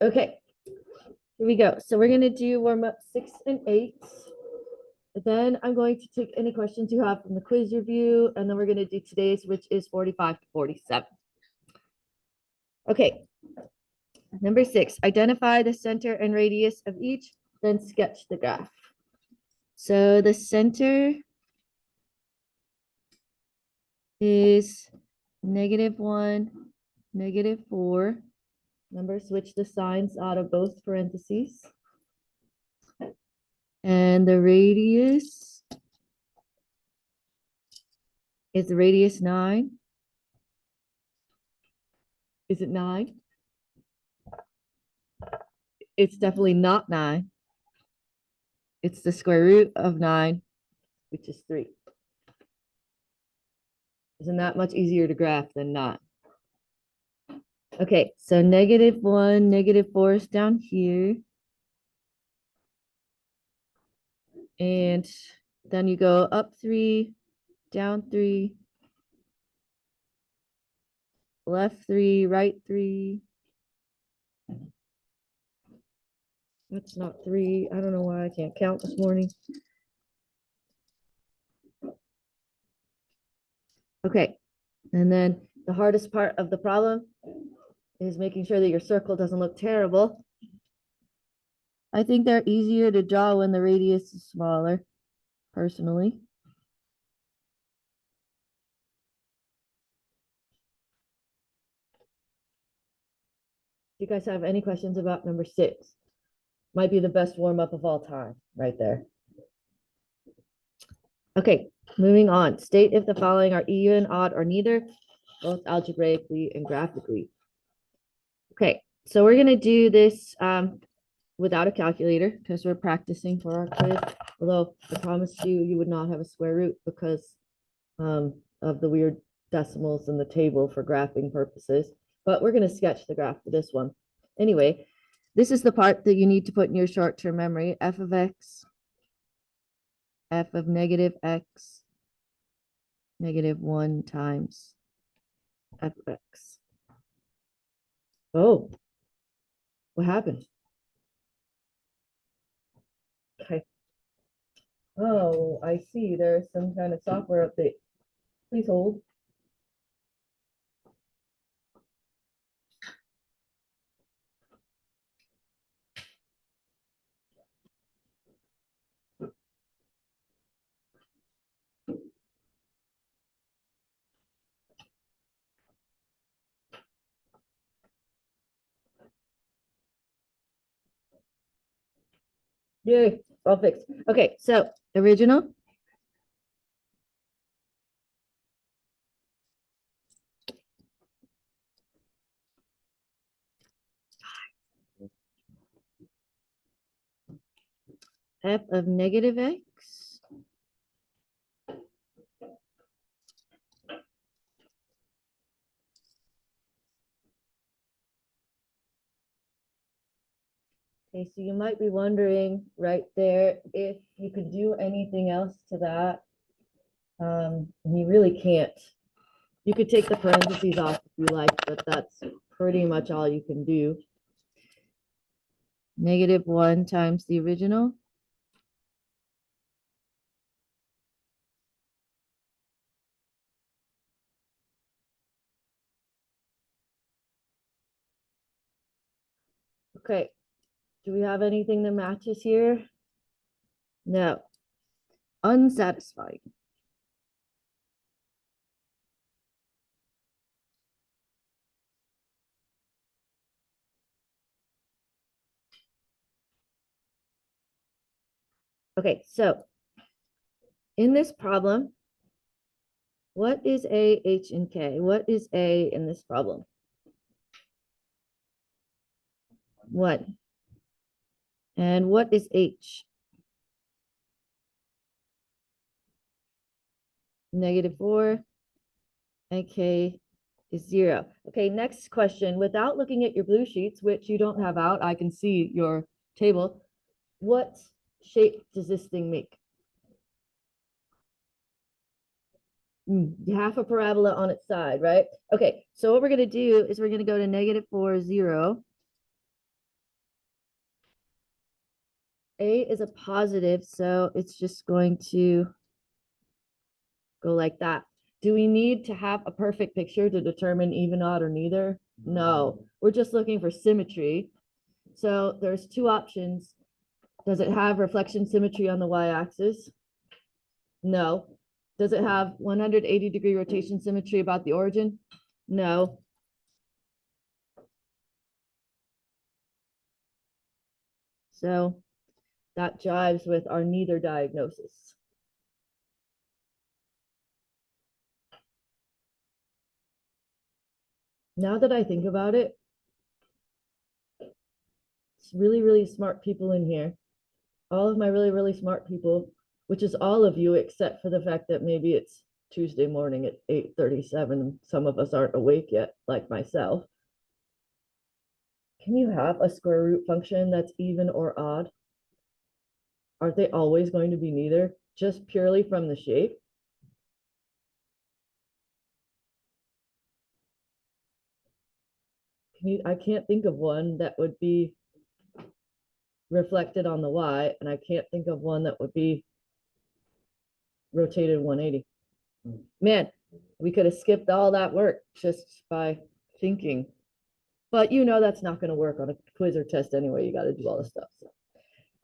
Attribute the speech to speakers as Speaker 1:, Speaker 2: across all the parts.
Speaker 1: Okay, here we go. So we're going to do warm up 6 and 8. Then I'm going to take any questions you have from the quiz review, and then we're going to do today's, which is 45 to 47. Okay, number 6, identify the center and radius of each, then sketch the graph. So the center is -1, -4. Remember, switch the signs out of both parentheses. And the radius is the radius 9. Is it 9? It's definitely not 9. It's the square root of 9, which is 3. Isn't that much easier to graph than not? Okay, so -1, -4 is down here. And then you go up 3, down 3, left 3, right 3. That's not 3. I don't know why I can't count this morning. Okay, and then the hardest part of the problem is making sure that your circle doesn't look terrible. I think they're easier to draw when the radius is smaller, personally. Do you guys have any questions about number 6? Might be the best warm-up of all time, right there. Okay, moving on. State if the following are even, odd, or neither, both algebraically and graphically. Okay, so we're gonna do this without a calculator because we're practicing for our quiz. Although I promise you, you would not have a square root because of the weird decimals in the table for graphing purposes. But we're gonna sketch the graph for this one. Anyway, this is the part that you need to put in your short-term memory. F of x, f of -x, -1 times f of x. Oh, what happened? Okay. Oh, I see. There's some kind of software update. Please hold. Yay, all fixed. Okay, so original. F of -x. Okay, so you might be wondering right there if you could do anything else to that. And you really can't. You could take the parentheses off if you like, but that's pretty much all you can do. -1 times the original. Okay, do we have anything that matches here? No. Unsatisfying. Okay, so in this problem, what is A, H, and K? What is A in this problem? 1. And what is H? -4. And K is 0. Okay, next question. Without looking at your blue sheets, which you don't have out, I can see your table. What shape does this thing make? Half a parabola on its side, right? Okay, so what we're going to do is we're going to go to -4, 0. A is a positive, so it's just going to go like that. Do we need to have a perfect picture to determine even, odd, or neither? No, we're just looking for symmetry. So there's two options. Does it have reflection symmetry on the y-axis? No. Does it have 180-degree rotation symmetry about the origin? No. So that jives with our neither diagnosis. Now that I think about it, it's really, really smart people in here. All of my really, really smart people, which is all of you, except for the fact that maybe it's Tuesday morning at 8:37. Some of us aren't awake yet, like myself. Can you have a square root function that's even or odd? Aren't they always going to be neither, just purely from the shape? I can't think of one that would be reflected on the y, and I can't think of one that would be rotated 180. Man, we could have skipped all that work just by thinking. But you know that's not going to work on a quiz or test anyway. You got to do all the stuff. So.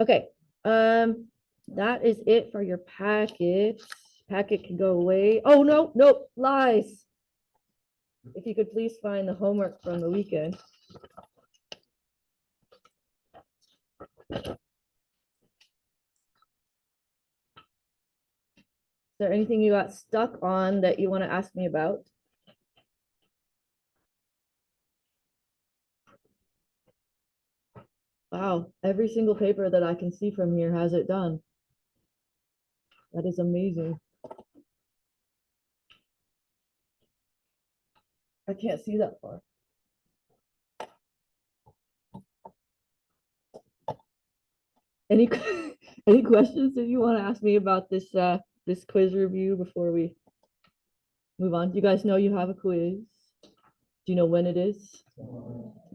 Speaker 1: Okay, that is it for your packet. Packet can go away. Oh, no, nope, lies. If you could please find the homework from the weekend. Is there anything you got stuck on that you want to ask me about? Wow, every single paper that I can see from here has it done. That is amazing. I can't see that far. Any any questions that you want to ask me about this this quiz review before we move on? You guys know you have a quiz. Do you know when it is?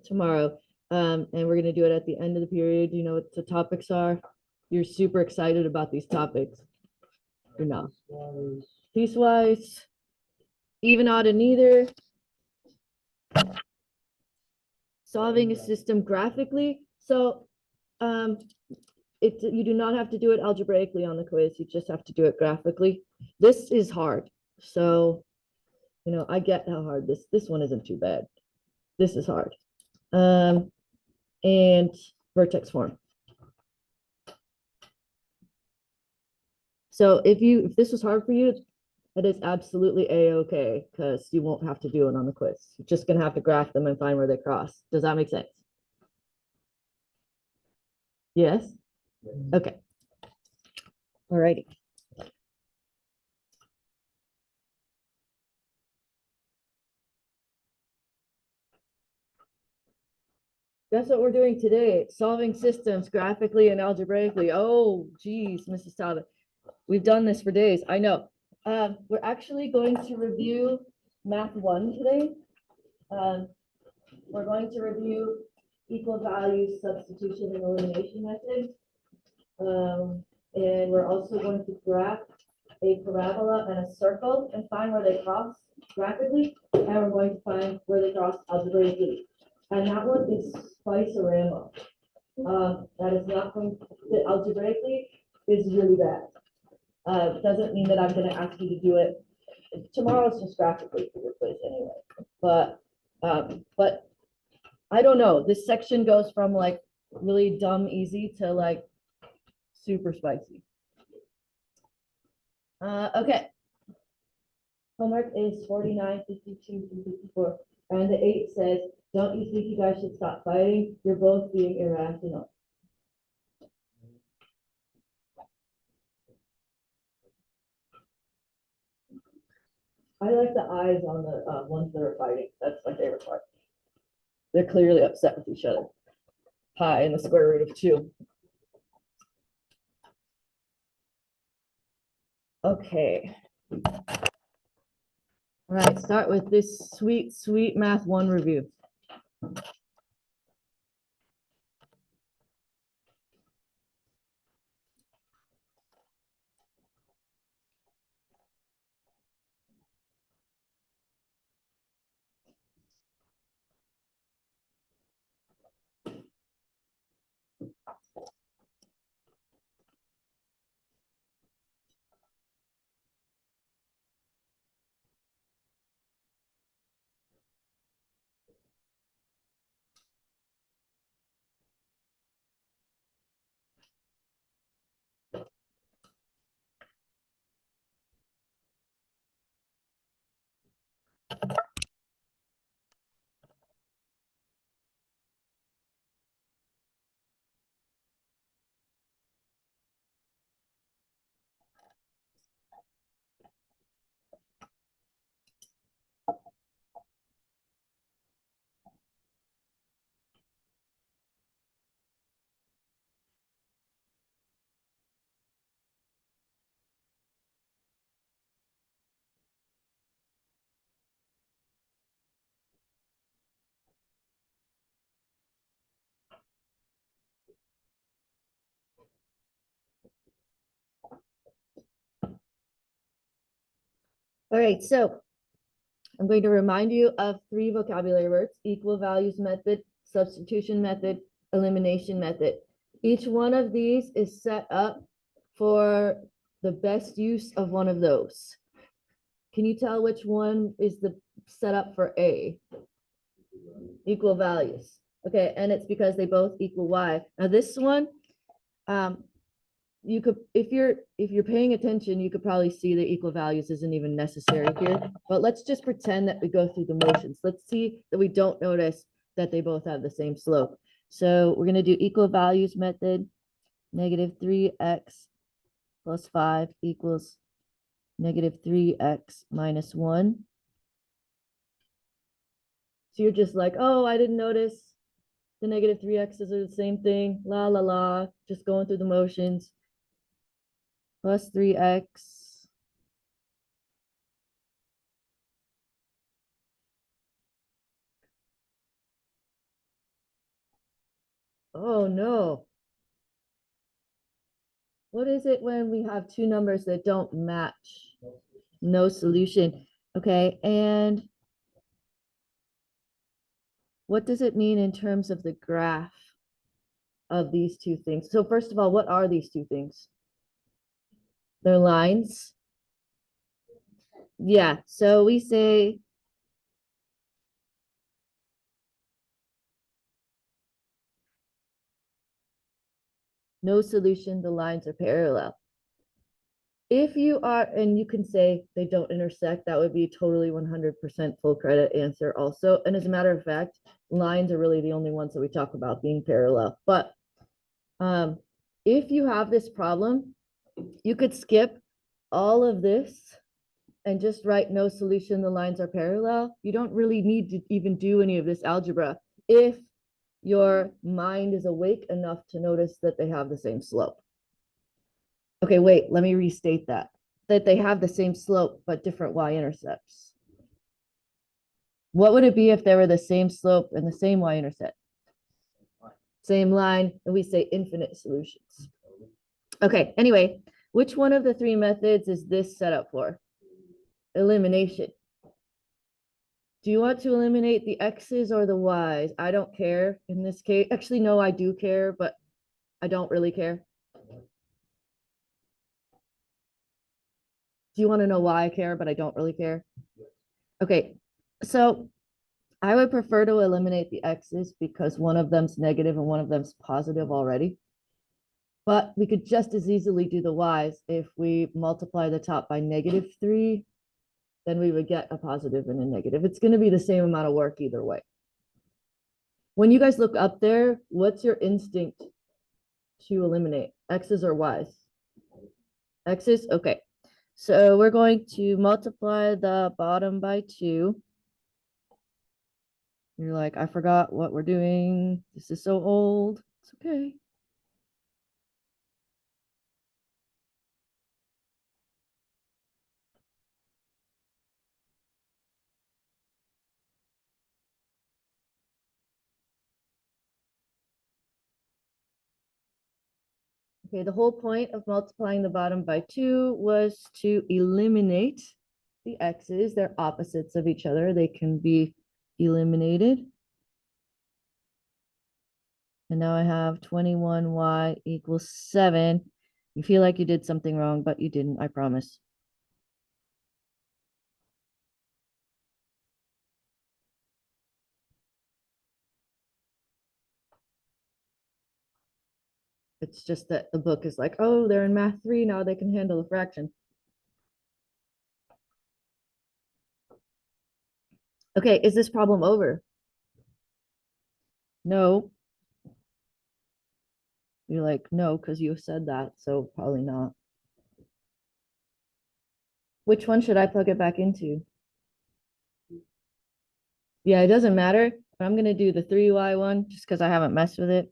Speaker 1: Tomorrow. And we're going to do it at the end of the period. Do you know what the topics are? You're super excited about these topics. You're not. Piecewise, even, odd, and neither. Solving a system graphically. So you do not have to do it algebraically on the quiz. You just have to do it graphically. This is hard. So, you know, I get how hard this one isn't too bad. This is hard. And vertex form. So if this was hard for you, it is absolutely a-okay because you won't have to do it on the quiz. You're just gonna have to graph them and find where they cross. Does that make sense? Yes? Okay. All righty. That's what we're doing today, solving systems graphically and algebraically. Oh, geez, Mrs. Talbot. We've done this for days, I know. We're actually going to review Math 1 today. We're going to review equal value substitution and elimination method. And we're also going to graph a parabola and a circle and find where they cross graphically, and we're going to find where they cross algebraically. And that one is Spice-orama. That is not going to fit algebraically, is really bad. Doesn't mean that I'm going to ask you to do it. Tomorrow's just graphically for your quiz anyway. But I don't know. This section goes from like really dumb easy to like super spicy. Okay. Homework is 49, 52, 54. And the 8 says, don't you think you guys should stop fighting? You're both being irrational. I like the eyes on the ones that are fighting. That's my favorite part. They're clearly upset with each other. Pi and the square root of 2. Okay. All right, start with this sweet, sweet Math 1 review. All right, so I'm going to remind you of 3 vocabulary words: equal values method, substitution method, elimination method. Each one of these is set up for the best use of one of those. Can you tell which one is the setup for A? Equal values. Okay, and it's because they both equal Y. Now this one, you could, if you're paying attention, you could probably see that equal values isn't even necessary here. But let's just pretend that we go through the motions. Let's see that we don't notice that they both have the same slope. So we're going to do equal values method. Negative 3x plus 5 equals negative 3x minus 1. So you're just like, oh, I didn't notice the negative 3x's are the same thing. La, la, la. Just going through the motions. Plus 3x. Oh, no. What is it when we have two numbers that don't match? No solution. Okay, and what does it mean in terms of the graph of these two things? So first of all, what are these two things? They're lines. Yeah, so we say no solution, the lines are parallel. If you are, and you can say they don't intersect, that would be totally 100% full credit answer also. And as a matter of fact, lines are really the only ones that we talk about being parallel. But if you have this problem, you could skip all of this and just write no solution, the lines are parallel. You don't really need to even do any of this algebra if your mind is awake enough to notice that they have the same slope. Okay, wait, let me restate that. That they have the same slope, but different y-intercepts. What would it be if they were the same slope and the same y-intercept? Same line, and we say infinite solutions. Okay, anyway, which one of the 3 methods is this set up for? Elimination. Do you want to eliminate the x's or the y's? I don't care in this case. Actually, no, I do care, but I don't really care. Do you want to know why I care, but I don't really care? Okay, so I would prefer to eliminate the x's because one of them's negative and one of them's positive already. But we could just as easily do the y's. If we multiply the top by negative 3, then we would get a positive and a negative. It's going to be the same amount of work either way. When you guys look up there, what's your instinct to eliminate? X's or Y's? X's? Okay. So we're going to multiply the bottom by 2. You're like, I forgot what we're doing. This is so old. It's okay. Okay, the whole point of multiplying the bottom by 2 was to eliminate the x's. They're opposites of each other. They can be eliminated. And now I have 21y equals 7. You feel like you did something wrong, but you didn't, I promise. It's just that the book is like, oh, they're in math 3, now they can handle a fraction. Okay, is this problem over? No. You're like, no, because you said that, so probably not. Which one should I plug it back into? Yeah, it doesn't matter, but I'm going to do the 3y one just because I haven't messed with it.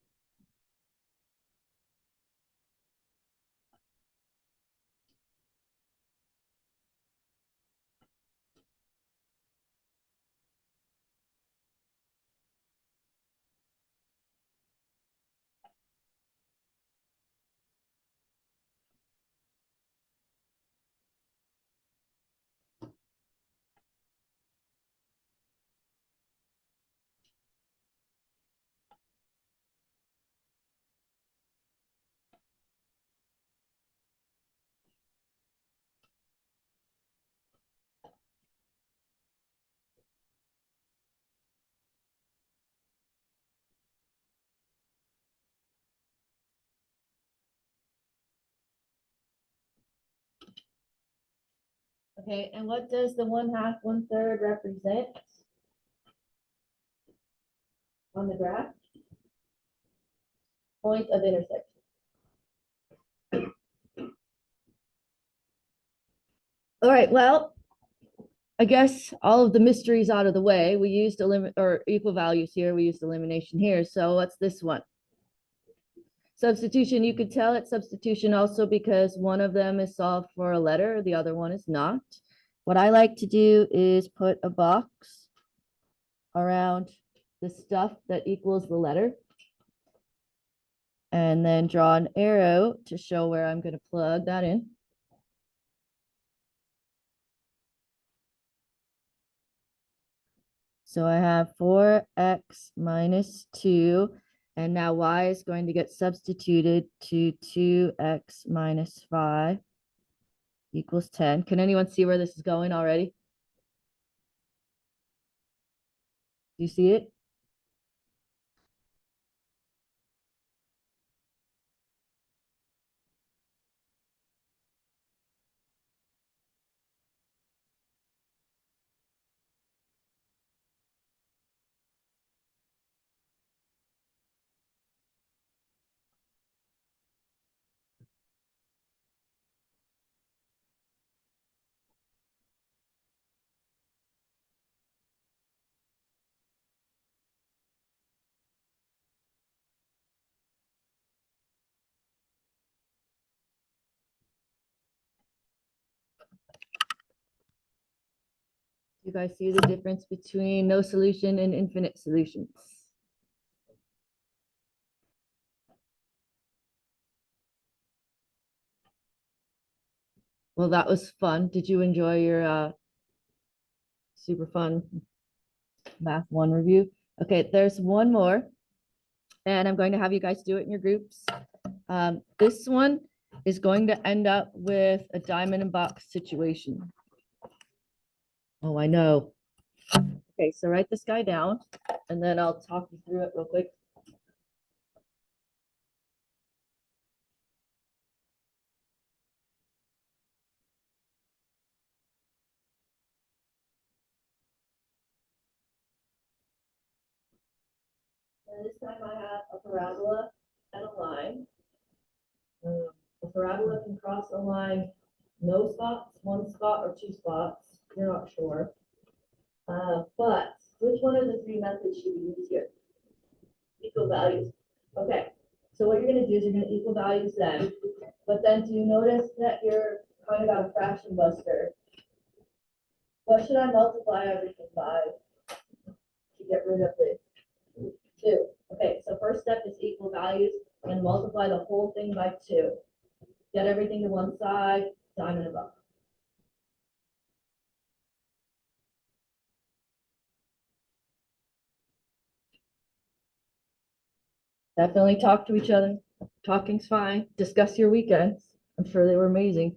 Speaker 1: Okay, and what does the 1/2, 1/3 represent on the graph? Point of intersection. All right, well, I guess all of the mysteries out of the way. We used equal values here. We used elimination here. So what's this one? Substitution. You could tell it's substitution also because one of them is solved for a letter, the other one is not. What I like to do is put a box around the stuff that equals the letter and then draw an arrow to show where I'm going to plug that in. So I have 4x minus 2, and now y is going to get substituted to 2x minus 5 equals 10. Can anyone see where this is going already? Do you see it? You guys see the difference between no solution and infinite solutions? Well, that was fun. Did you enjoy your super fun math 1 review? Okay, there's one more, and I'm going to have you guys do it in your groups. This one is going to end up with a diamond and box situation. Oh, I know. Okay, so write this guy down, and then I'll talk you through it real quick. And this time I have a parabola and a line. The parabola can cross a line, no spots, 1 spot, or 2 spots. You're not sure. But which one of the 3 methods should we use here? Equal values. Okay, so what you're going to do is you're going to equal values them. But then do you notice that you're kind of got a fraction buster? What should I multiply everything by to get rid of the 2? Okay, so first step is equal values and multiply the whole thing by 2. Get everything to one side, diamond above. Definitely talk to each other. Talking's fine. Discuss your weekends. I'm sure they were amazing.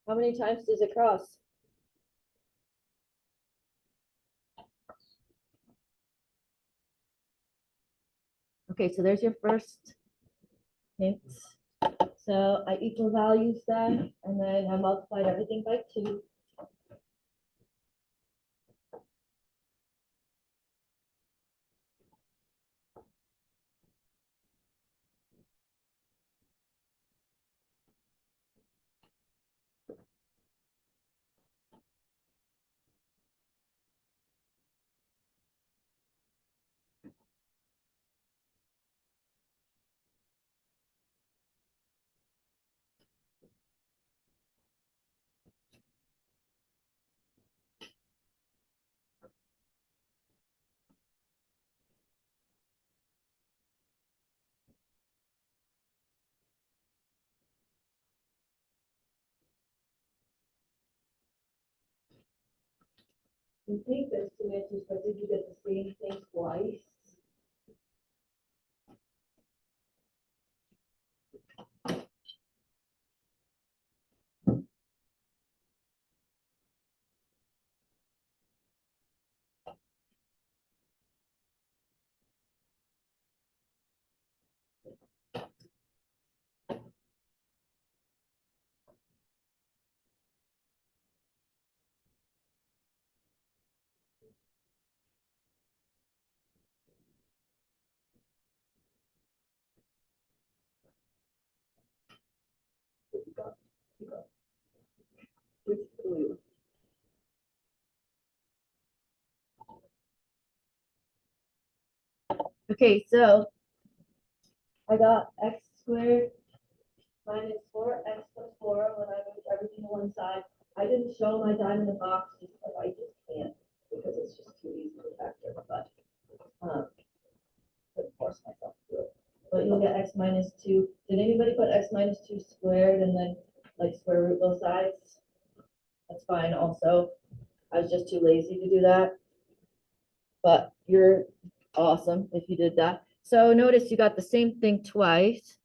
Speaker 1: How many times does it cross? Okay, so there's your first hint. So I equal values that, and then I multiplied everything by 2. You think there's 2 answers, but did you get the same thing twice? Okay, so I got x squared minus 4x plus 4 when I moved everything to one side. I didn't show my dime in the box just because I just can't, because it's just too easy to factor, but couldn't force myself to do it. But you'll get x minus 2. Did anybody put x minus 2 squared and then like square root both sides? That's fine also. I was just too lazy to do that. But you're awesome if you did that. So notice you got the same thing twice.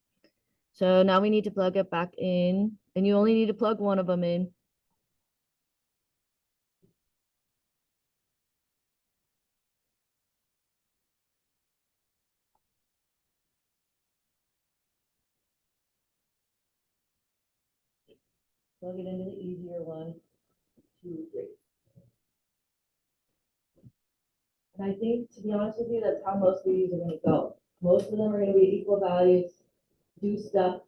Speaker 1: So now we need to plug it back in, and you only need to plug one of them in. Plug it into the easier one, 2, 3. And I think, to be honest with you, that's how most of these are going to go. Most of them are going to be equal values, do stuff,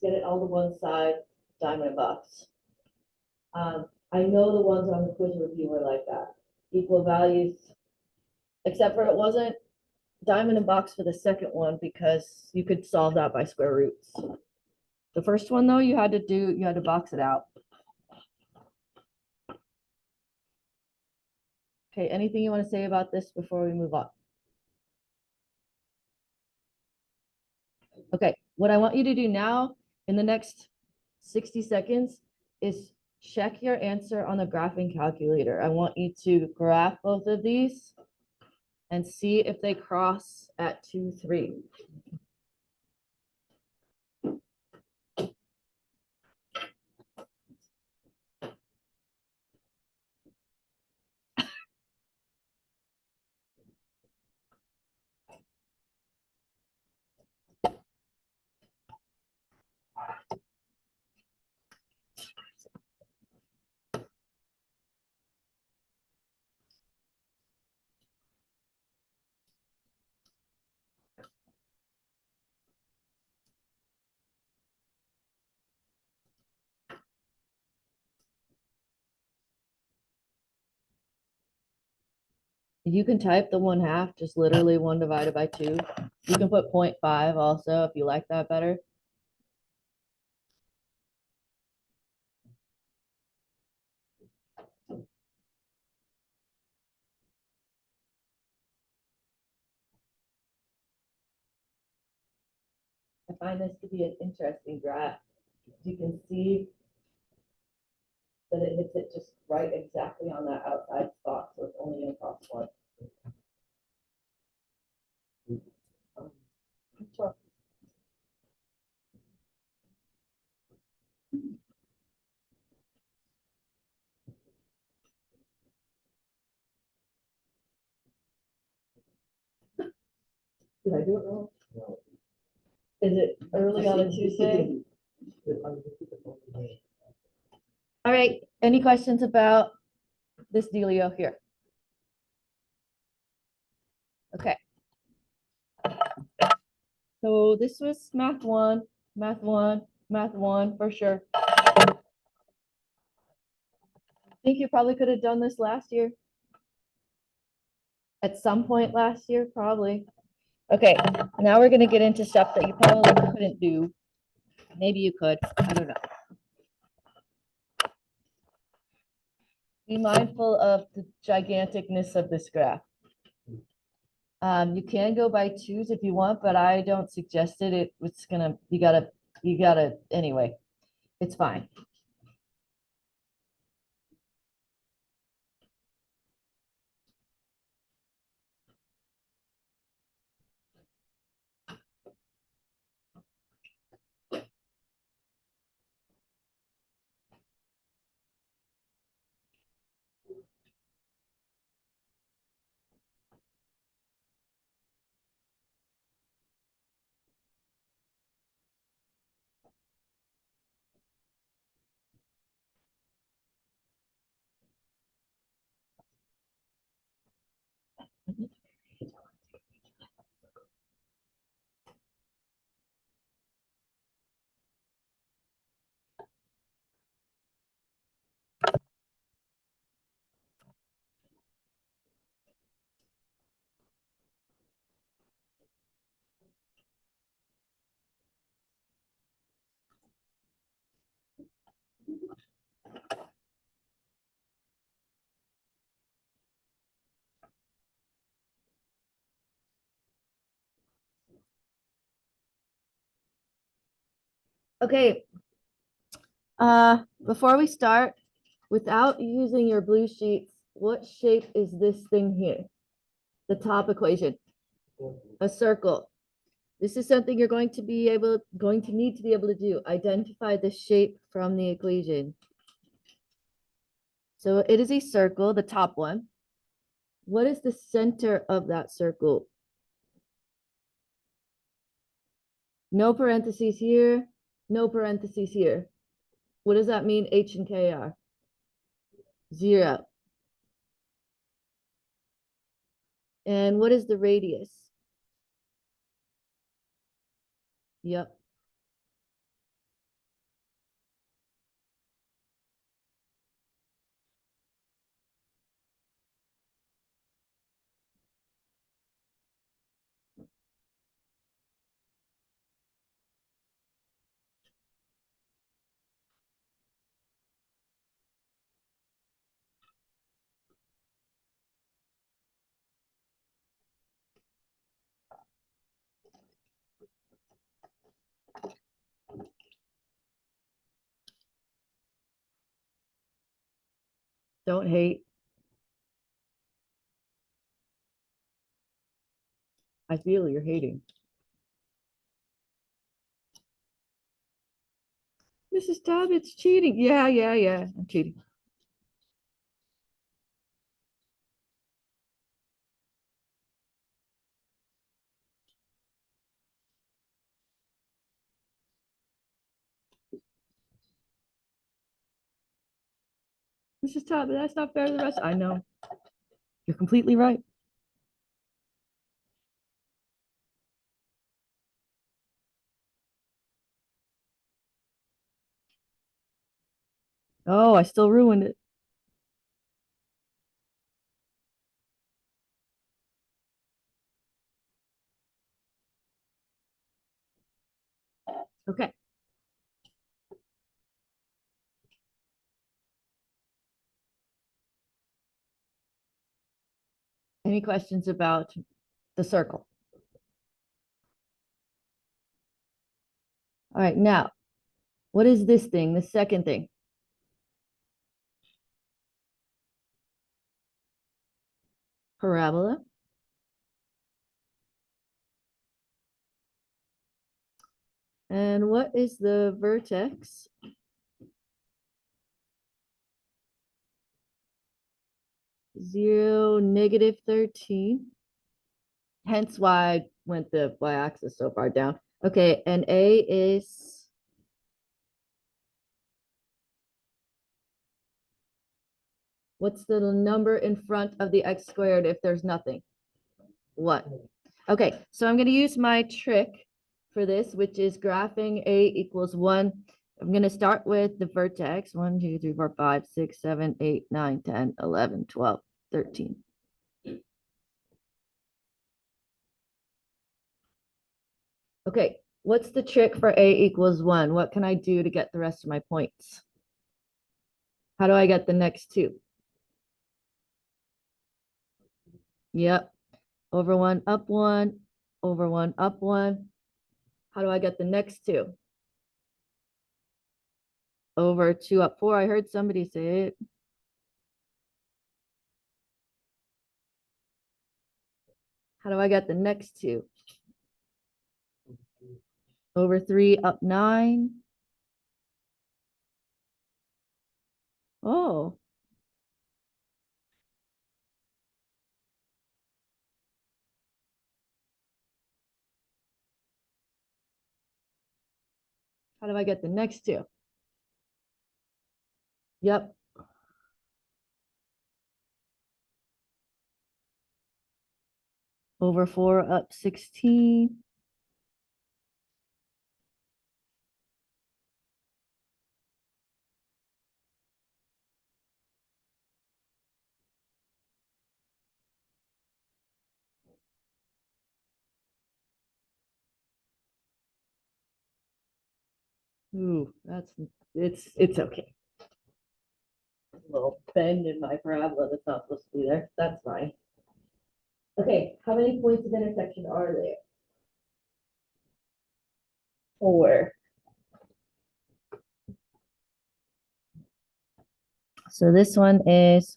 Speaker 1: get it all to one side, diamond and bucks. I know the ones on the quiz review were like that. Equal values, except for it wasn't diamond and box for the second one because you could solve that by square roots. The first one though, you had to box it out. Okay, anything you want to say about this before we move on? Okay, what I want you to do now in the next 60 seconds is check your answer on the graphing calculator. I want you to graph both of these and see if they cross at 2, 3. You can type the 1/2, just literally 1 divided by 2. You can put 0.5 also if you like that better. I find this to be an interesting graph. You can see that it hits it just right exactly on that outside spot, so it's only going to cross once. Sure. Did I do it wrong? Is it early on a Tuesday? All right, any questions about this dealio here? Okay. So this was math one, math one, math one for sure. I think you probably could have done this last year. At some point last year, probably. Okay, now we're gonna get into stuff that you probably couldn't do. Maybe you could, I don't know. Be mindful of the giganticness of this graph. You can go by twos if you want, but I don't suggest it. It's gonna, you gotta, anyway, it's fine. Okay, before we start, without using your blue sheets, what shape is this thing here? The top equation, a circle. This is something you're going to need to be able to do. Identify the shape from the equation. So it is a circle, the top one. What is the center of that circle? No parentheses here, no parentheses here. What does that mean H and K are? 0. And what is the radius? Yep. Don't hate. I feel you're hating. Mrs. Talbot's cheating. Yeah, I'm cheating. Mrs. Talbot, that's not fair to the rest. I know. You're completely right. Oh, I still ruined it. Okay. Any questions about the circle? All right, now, what is this thing, the second thing? Parabola. And what is the vertex? 0, -13. Hence why went the y-axis so far down. Okay, and A is what's the number in front of the x squared if there's nothing? 1. Okay, so I'm going to use my trick for this, which is graphing A equals 1. I'm going to start with the vertex 1, 2, 3, 4, 5, 6, 7, 8, 9, 10, 11, 12, 13. Okay, what's the trick for A equals 1? What can I do to get the rest of my points? How do I get the next two? Yep, over 1, up 1, over 1, up 1. How do I get the next two? Over 2, up 4. I heard somebody say it. How do I get the next two? Over 3, up 9. Oh, how do I get the next two? Yep. Over 4, up 16. Ooh, it's okay. A little bend in my parabola that's not supposed to be there. That's fine. Okay, how many points of intersection are there? 4. So this one is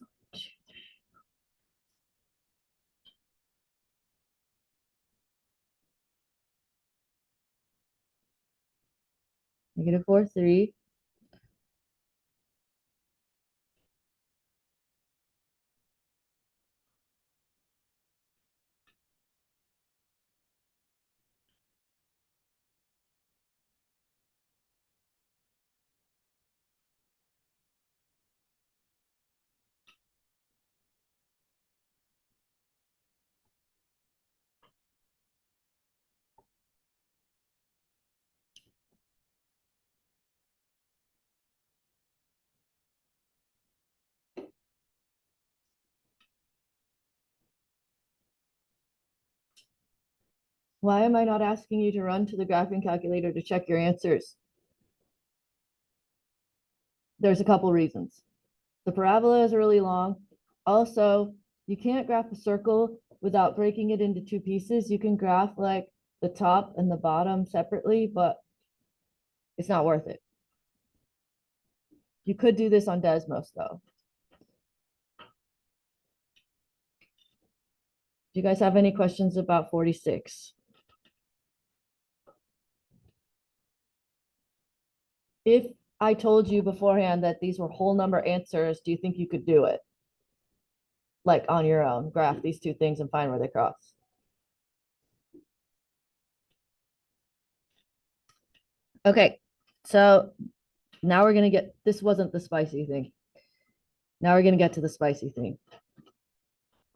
Speaker 1: -4, 3. Why am I not asking you to run to the graphing calculator to check your answers? There's a couple reasons. The parabola is really long. Also, you can't graph a circle without breaking it into two pieces. You can graph like the top and the bottom separately, but it's not worth it. You could do this on Desmos though. Do you guys have any questions about 46? If I told you beforehand that these were whole number answers, do you think you could do it? Like on your own, graph these two things and find where they cross. Okay, so now we're gonna get, this wasn't the spicy thing. Now we're gonna get to the spicy thing.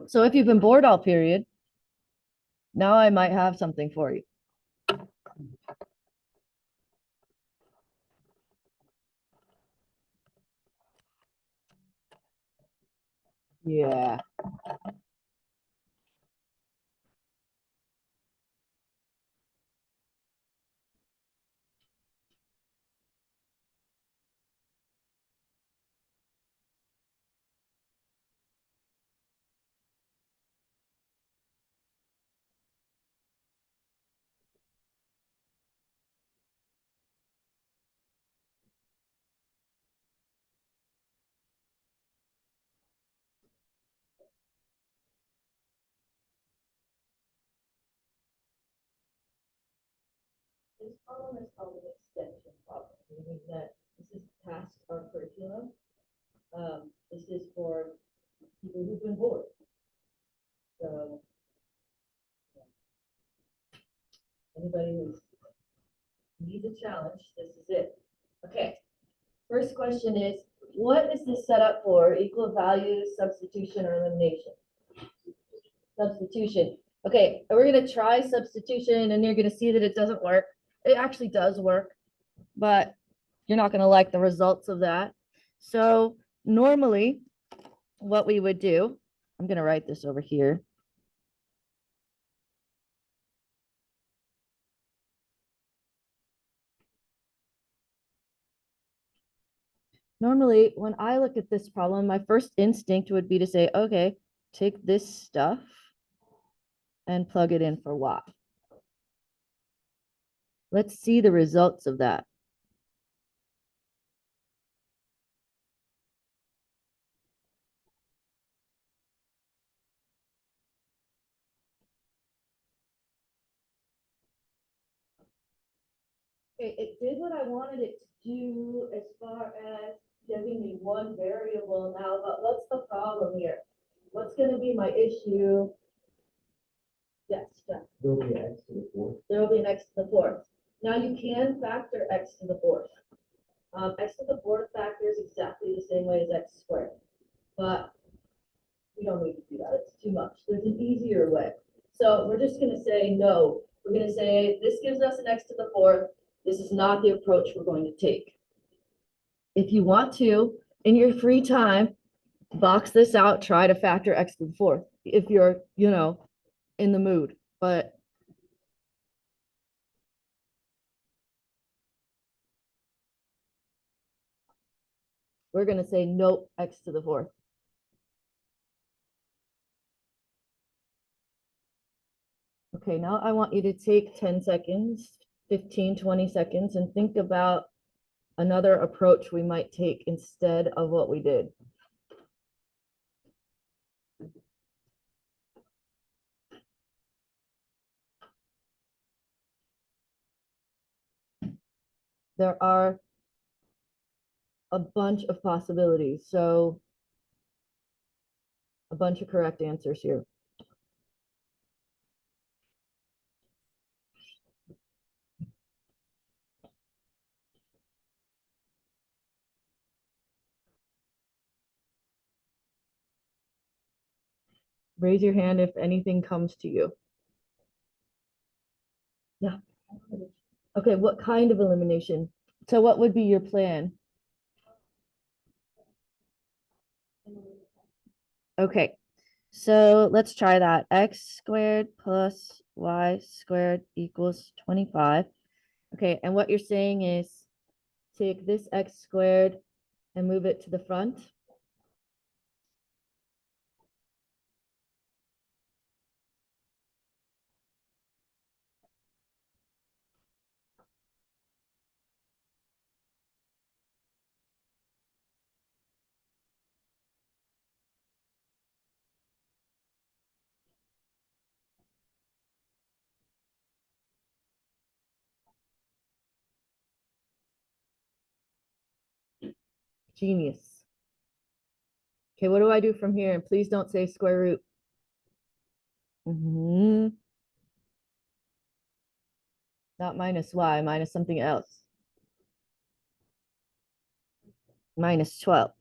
Speaker 1: So if you've been bored all period, now I might have something for you. Yeah. This problem is called an extension problem, meaning that this is past our curriculum. This is for people who've been bored. So Anybody who needs a challenge, this is it. Okay, first question is, what is this set up for? Equal values, substitution, or elimination? Substitution. Okay, we're gonna try substitution and you're gonna see that it doesn't work. It actually does work, but you're not gonna like the results of that. So normally what we would do, I'm gonna write this over here. Normally, when I look at this problem, my first instinct would be to say, okay, take this stuff and plug it in for y. Let's see the results of that. Okay, it did what I wanted it to do as far as giving me one variable now, but what's the problem here? What's going to be my issue? Yes, Jeff.
Speaker 2: There will be an x to the fourth.
Speaker 1: There will be an x to the fourth. Now you can factor x to the fourth. X to the fourth factors exactly the same way as x squared, but we don't need to do that. It's too much. There's an easier way. So we're just going to say no. We're going to say this gives us an x to the fourth. This is not the approach we're going to take. If you want to, in your free time, box this out, try to factor x to the fourth if you're, in the mood. But we're going to say nope, x to the fourth. Okay, now I want you to take 10 seconds, 15, 20 seconds, and think about another approach we might take instead of what we did. There are a bunch of possibilities, so a bunch of correct answers here. Raise your hand if anything comes to you. Yeah. Okay, what kind of elimination? So what would be your plan? Okay, so let's try that. X squared plus y squared equals 25. Okay, and what you're saying is take this x squared and move it to the front. Genius. Okay, what do I do from here? And please don't say square root. Not minus y, minus something else. Minus 12.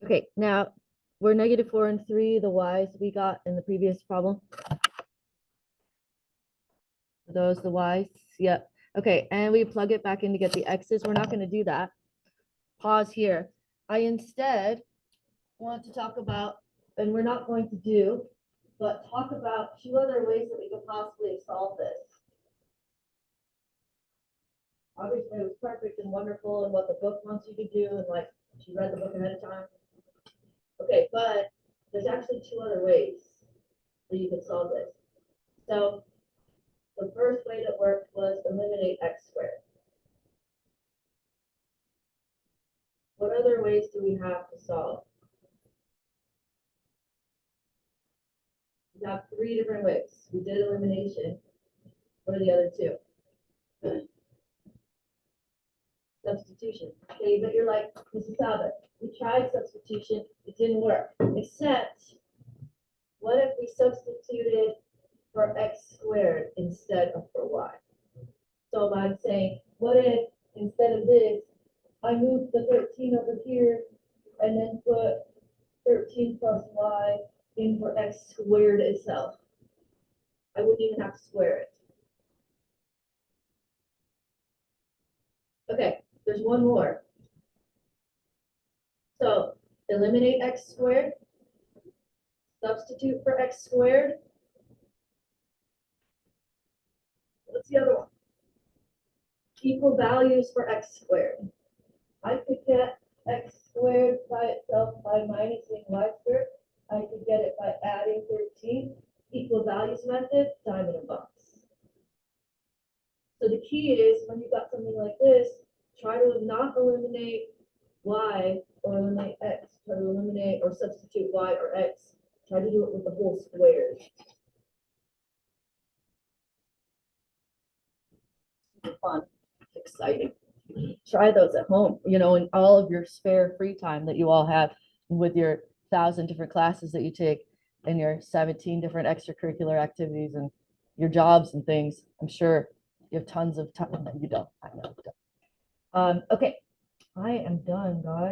Speaker 1: Okay, now we're -4 and 3, the y's we got in the previous problem. Are those the y's? Yep. Okay, and we plug it back in to get the x's. We're not going to do that. Pause here. I instead want to talk about, and we're not going to do, but talk about two other ways that we could possibly solve this. Obviously, it was perfect and wonderful and what the book wants you to do, and like she read the book ahead of time. Okay, but there's actually two other ways that you could solve this. So the first way that worked was eliminate x squared. What other ways do we have to solve? We have three different ways. We did elimination. What are the other two? Substitution. Okay, but you're like, Mrs. Talbot, we tried substitution, it didn't work. Except, what if we substituted for x squared instead of for y? So I'm saying, what if instead of this, I moved the 13 over here and then put 13 plus y in for x squared itself? I wouldn't even have to square it. Okay, there's one more. So eliminate x squared, substitute for x squared. What's the other one? Equal values for x squared. I could get x squared by itself by minusing y squared. I could get it by adding 13. Equal values method, diamond and box. So the key is when you got something like this, try to not eliminate y or eliminate x. Try to eliminate or substitute y or x. Try to do it with the whole squares. Fun, exciting. Try those at home, you know, in all of your spare free time that you all have with your 1,000 different classes that you take and your 17 different extracurricular activities and your jobs and things. I'm sure you have tons of time that you don't. I know you don't. Okay, I am done, guys.